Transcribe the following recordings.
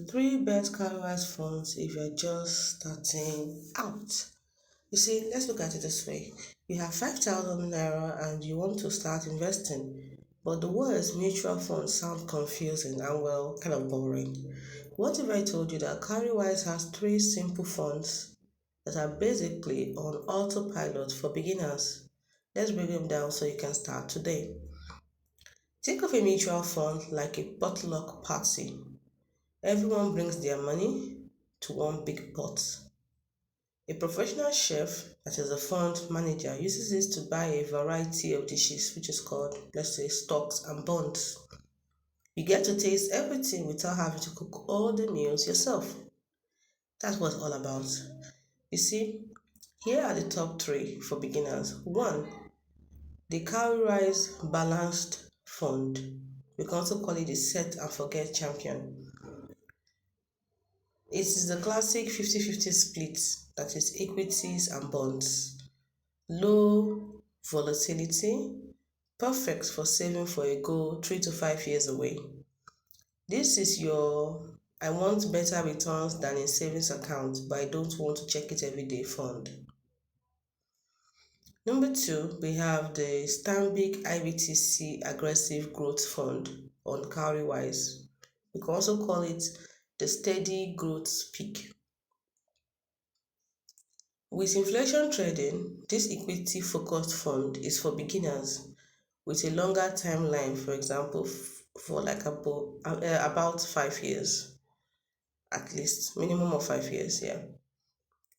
three best Cowrywise funds if you're just starting out. You see, let's look at it this way. You have 5,000 naira and you want to start investing, but the words mutual funds sound confusing and well, kind of boring. What if I told you that Cowrywise has three simple funds that are basically on autopilot for beginners? Let's break them down so you can start today. Think of a mutual fund like a potluck party. Everyone brings their money to one big pot. A professional chef, that is a fund manager, uses it to buy a variety of dishes, which is called, let's say, stocks and bonds. You get to taste everything without having to cook all the meals yourself. That's what it's all about. You see, here are the top three for beginners. One, the Cowrywise Balanced Fund. We can also call it the Set and Forget Champion. It is the classic 50-50 split, that is equities and bonds. Low volatility, perfect for saving for a goal 3 to 5 years away. This is your I want better returns than a savings account, but I don't want to check it every day fund. Number two, we have the Stanbic IBTC Aggressive Growth Fund on Cowrywise. We can also call it the Steady Growth Peak. With inflation trading, this equity-focused fund is for beginners with a longer timeline, for example, for like about 5 years, at least, minimum of 5 years, yeah.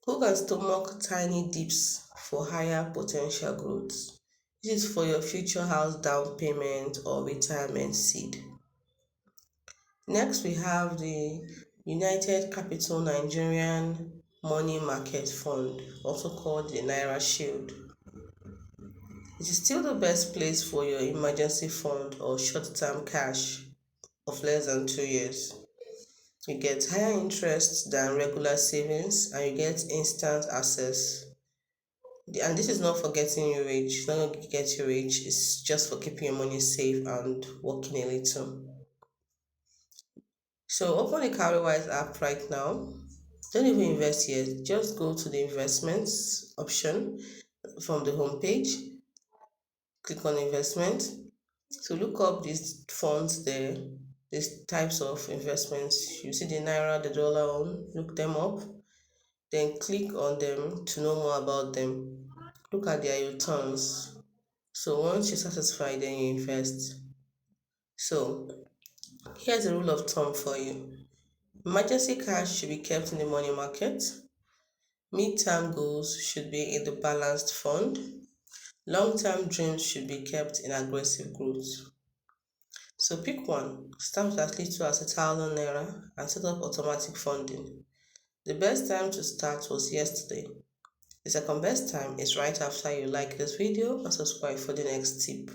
Who can stomach tiny dips for higher potential growth? This is for your future house down payment or retirement seed. Next, we have the United Capital Nigerian Money Market Fund, also called the Naira Shield. It is still the best place for your emergency fund or short-term cash of less than 2 years. You get higher interest than regular savings and you get instant access. And this is not for getting you rich, it's not going to get you rich, it's just for keeping your money safe and working a little. So open the Cowrywise app right now. Don't even invest yet, just go to the investments option from the home page. Click on investment. So look up these funds there, these types of investments. You see the Naira, the dollar on, look them up. Then click on them to know more about them. Look at their returns. So once you're satisfied, then you invest. So here's a rule of thumb for you. Emergency cash should be kept in the money market. Mid-term goals should be in the balanced fund. Long-term dreams should be kept in aggressive growth. So pick one, start with as little as 1,000 naira and set up automatic funding. The best time to start was yesterday. The second best time is right after you like this video and subscribe for the next tip.